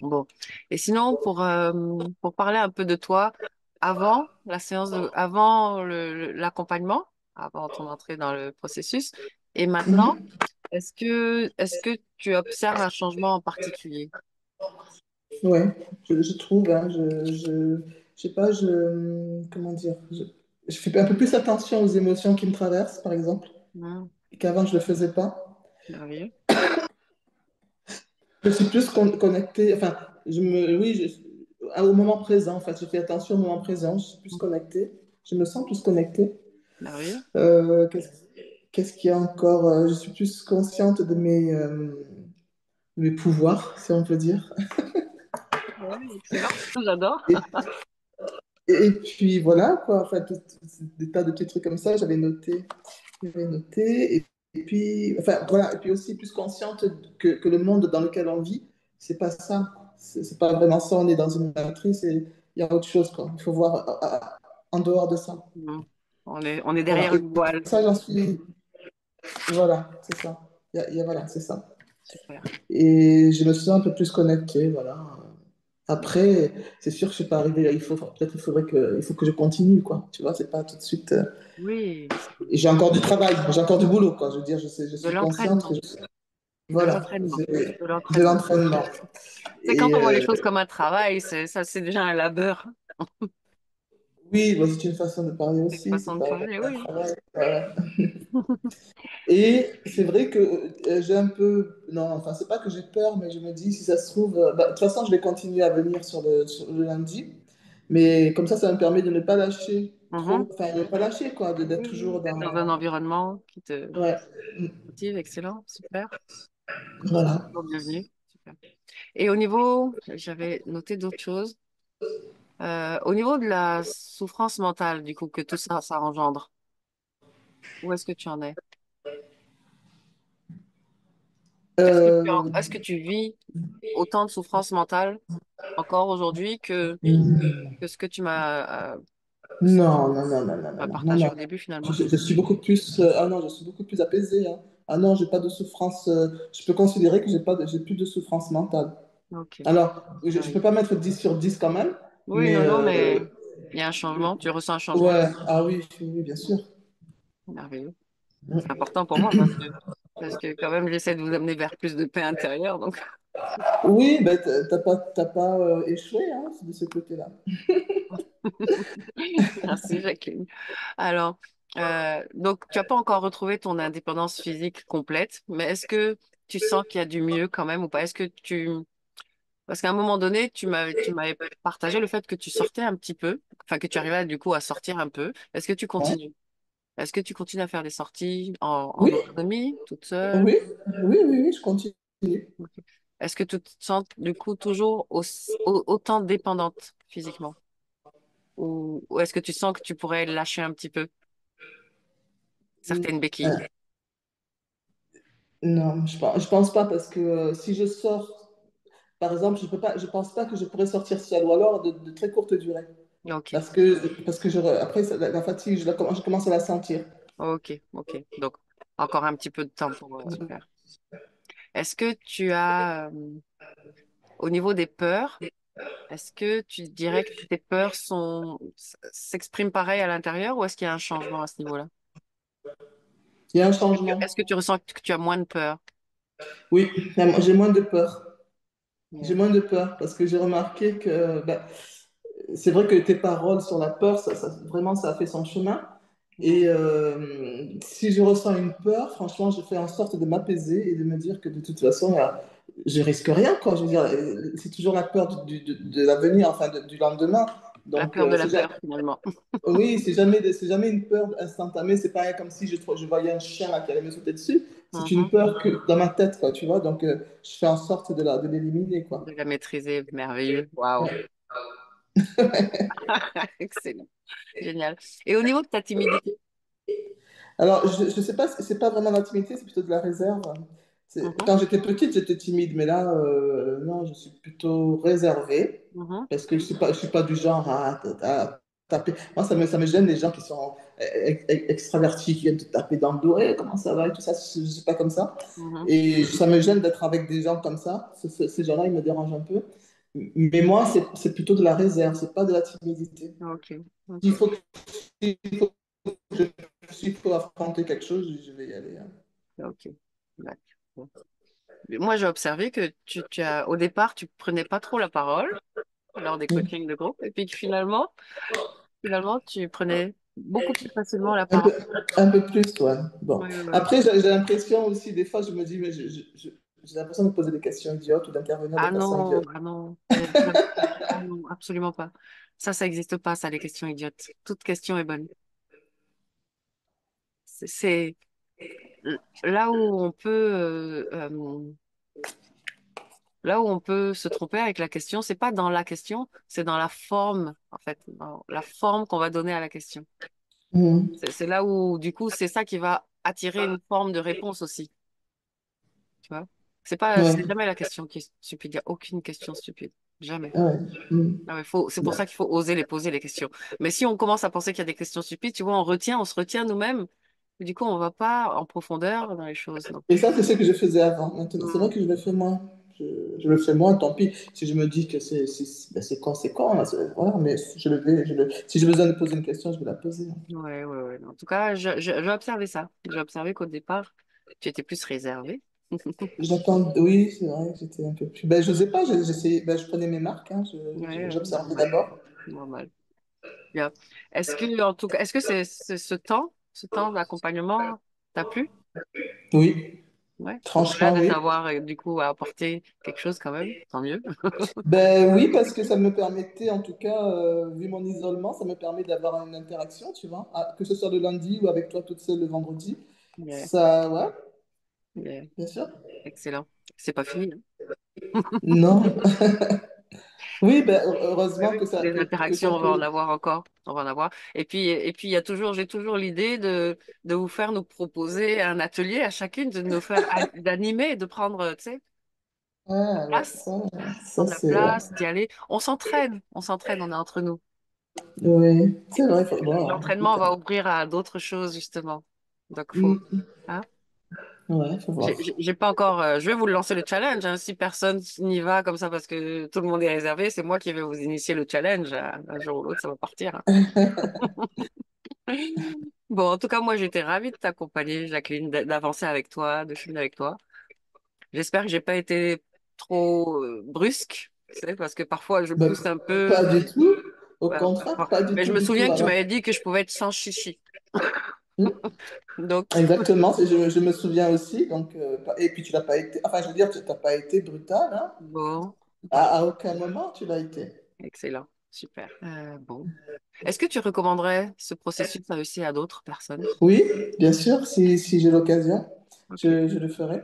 Bon. Et sinon, pour parler un peu de toi, avant la séance avant l'accompagnement, avant ton entrée dans le processus, et maintenant, Mhm. est-ce que tu observes un changement en particulier? Ouais, je trouve, hein, je sais pas, comment dire, je fais un peu plus attention aux émotions qui me traversent, par exemple, Hmm, qu'avant je le faisais pas. merveilleux. Je suis plus connectée, enfin, oui, au moment présent, en fait, je fais attention au moment présent, je suis plus connectée, je me sens plus connectée. Merveilleux. Euh, qu'est-ce, qu'est-ce qu'il y a encore? Je suis plus consciente de mes pouvoirs, si on peut dire. Ouais, excellent. J'adore. Et, et puis voilà, quoi, enfin, des tas de petits trucs comme ça, j'avais noté, et puis, enfin, voilà, et puis aussi plus consciente que le monde dans lequel on vit, c'est pas ça, c'est pas vraiment ça, on est dans une matrice et il y a autre chose, quoi. Il faut voir en dehors de ça. Hmm. On est Voilà, derrière le et voile. ça, j'en suis, voilà, c'est ça. Voilà, c'est ça. Super. Et je me sens un peu plus connectée, voilà. Après, c'est sûr que je ne suis pas arrivée, peut-être il faut que je continue, quoi. Tu vois, c'est pas tout de suite. Oui, Et j'ai encore du travail, j'ai encore du boulot, quoi. Je veux dire, je de suis consciente que l'entraînement, voilà, l'entraînement, de de l'entraînement. l'entraînement. C'est quand Et on voit les choses comme un travail, c'est déjà un labeur. oui, bah, c'est une façon de parler C'est une aussi, façon c'est de pas parler, un oui. travail. Voilà. Et c'est vrai que j'ai un peu. Non, enfin, c'est pas que j'ai peur, mais je me dis, si ça se trouve. Bah, de toute façon, je vais continuer à venir sur le lundi. Mais comme ça me permet de ne pas lâcher trop. Mhm. Enfin, de ne pas lâcher, quoi, d'être Oui, oui, toujours d'être dans. dans un environnement qui te Ouais, mm, motive, excellent, super. voilà. Toujours bienvenue, super. Et au niveau, j'avais noté d'autres choses. Au niveau de la souffrance mentale, du coup, que tout ça, ça engendre, où est-ce que tu en es? Euh, Est-ce que tu vis autant de souffrance mentale encore aujourd'hui que ce que tu m'as non, non, non, non, non, non, non, partagé non. au début finalement? Je suis beaucoup plus. Ah non, je suis beaucoup plus apaisée, hein. Ah non, j'ai pas de souffrance. Je peux considérer que j'ai plus de souffrance mentale. Ok. Alors, je ne peux Merveilleux. pas mettre 10 sur 10 quand même, Oui, mais non, non, mais il y a un changement. Tu ressens un changement. ouais, ah oui, oui, oui, bien sûr. Merveilleux. C'est important pour moi parce que quand même, j'essaie de vous amener vers plus de paix intérieure. Donc, Oui, ben, t'as pas échoué hein, de ce côté-là. merci, Jacqueline. Alors, donc, tu n'as pas encore retrouvé ton indépendance physique complète, mais est-ce que tu sens qu'il y a du mieux quand même ou pas? Parce qu'à un moment donné, tu m'avais partagé le fait que tu sortais un petit peu, enfin, que tu arrivais du coup à sortir un peu. Est-ce que tu Ouais. continues? Est-ce que tu continues à faire des sorties en Oui, autonomie, toute seule? oui, oui, je continue. Ok. Est-ce que tu te sens du coup toujours autant dépendante physiquement? Ou est-ce que tu sens que tu pourrais lâcher un petit peu certaines béquilles? Euh, non, je pense pas parce que si je sors, par exemple, je pense pas que je pourrais sortir seule ou alors de très courte durée. Ok, Parce que après, la fatigue, je commence à la sentir. ok, ok. Donc, encore un petit peu de temps pour faire. Est-ce que tu as, au niveau des peurs, est-ce que tu dirais que tes peurs s'expriment pareil à l'intérieur ou est-ce qu'il y a un changement à ce niveau-là? Il y a un changement. Est-ce que tu ressens que tu as moins de peur? Oui, j'ai moins de peur. J'ai Yeah. moins de peur parce que j'ai remarqué que ben, c'est vrai que tes paroles sur la peur, vraiment, ça a fait son chemin. Ouais. Et si je ressens une peur, franchement, je fais en sorte de m'apaiser et de me dire que de toute façon, je risque rien, quoi. Je veux dire, c'est toujours la peur de l'avenir, enfin, du lendemain. La Donc, peur de la peur, finalement. oui, c'est jamais une peur instantanée. C'est pas comme si je voyais un chien là, qui allait me sauter dessus. C'est une Mhm. peur que dans ma tête, quoi, tu vois. Donc, je fais en sorte de l'éliminer, De quoi. la maîtriser, merveilleux. Waouh. Ouais. Excellent. Génial. Et au niveau de ta timidité? Alors, je sais pas, c'est pas vraiment l'intimité, c'est plutôt de la réserve. Mhm, Quand j'étais petite, j'étais timide, mais là, non, je suis plutôt réservée mhm, parce que je suis pas du genre à taper. Moi, ça me gêne les gens qui sont extravertis, qui viennent te taper dans le dos, comment ça va et tout ça. Je suis pas comme ça. mhm. Et ça me gêne d'être avec des gens comme ça. Ces gens-là, ils me dérangent un peu. Mais moi, c'est plutôt de la réserve, c'est pas de la timidité. Ok, S'il ok, faut, s'il faut, je- s'il faut affronter quelque chose, je vais y aller, hein. ok. D'accord. Bon. Mais moi, j'ai observé que au départ, tu prenais pas trop la parole lors des Mm. coachings de groupe, et puis que finalement, tu prenais beaucoup plus facilement la Un parole. peu, un peu plus, ouais. Bon. Oui, oui. Après, j'ai l'impression aussi, des fois, je me dis, mais j'ai l'impression de poser des questions idiotes ou d'intervenir de façon idiote. Ah non, ah non, absolument pas. Ça n'existe pas, ça, les questions idiotes. Toute question est bonne. C'est là où on peut, là où on peut se tromper avec la question, c'est pas dans la question, c'est dans la forme, en fait, dans la forme qu'on va donner à la question. Mm. C'est là où, du coup, c'est ça qui va attirer une forme de réponse aussi, tu vois. C'est Ouais, jamais la question qui est stupide. Il n'y a aucune question stupide. Jamais. ouais. Mm. Ah ouais, c'est pour ça qu'il faut oser les poser, les questions. Mais si on commence à penser qu'il y a des questions stupides, tu vois, on se retient nous-mêmes. Et du coup, on va pas en profondeur dans les choses. Donc, Et ça, c'est ce que je faisais avant. Maintenant, c'est vrai hmm, que je le fais moins. Je le fais moins, tant pis. Si je me dis que c'est conséquent, là, voilà, mais si j'ai besoin de poser une question, je vais la poser. ouais. En tout cas, j'ai observé ça. J'ai observé qu'au départ, tu étais plus réservé. J'attends, oui, c'est vrai que j'étais un peu plus. Ben, je sais pas, j'essayais, ben, je prenais mes marques, hein, j'observais Normal, d'abord. normal. Bien. En tout cas, est-ce que ce temps d'accompagnement t'a plu? Oui, Ouais. Au-delà franchement, de oui. t'avoir, du coup, apporté quelque chose quand même, tant mieux. Ben oui, parce que ça me permettait, en tout cas, vu mon isolement, ça me permet d'avoir une interaction, tu vois, que ce soit le lundi ou avec toi toute seule le vendredi. Yeah, Ça, ouais, yeah. bien sûr. Excellent. C'est pas fini, hein. Non. Oui, ben, Oui, heureusement oui. Des que interactions, ça on va en peut. avoir encore. On va en avoir. Et puis, j'ai toujours l'idée de vous faire nous proposer un atelier à chacune, de nous faire d'animer, de prendre, tu sais, la Ah, ouais, place, ça prendre la c'est. place, d'y aller. On est entre nous. Oui, c'est vrai. Bon, L'entraînement va ouvrir à d'autres choses, justement. Donc, hmm, hein. ouais, faut voir. J'ai pas encore, je vais vous lancer le challenge, hein. Si personne n'y va comme ça parce que tout le monde est réservé, c'est moi qui vais vous initier le challenge, hein. Un jour ou l'autre, ça va partir, hein. Bon, en tout cas, moi, j'étais ravie de t'accompagner, Jacqueline, d'avancer avec toi, de cheminer avec toi. J'espère que j'ai pas été trop brusque, tu sais, parce que parfois je Ben, pousse un peu. pas du tout. Au contraire, Parfois. pas du Mais je tout, me du tout. souviens que tu Alors, m'avais dit que je pouvais être sans chichi. hmm, Donc, exactement, je me souviens aussi. Donc, et puis tu l'as pas été. Enfin, je veux dire, tu n'as pas été brutal, hein. bon, voilà. À aucun moment tu l'as été. Excellent. Super. Bon. Est-ce que tu recommanderais ce processus aussi à d'autres personnes? Oui, bien sûr, si j'ai l'occasion, Ok. je le ferai.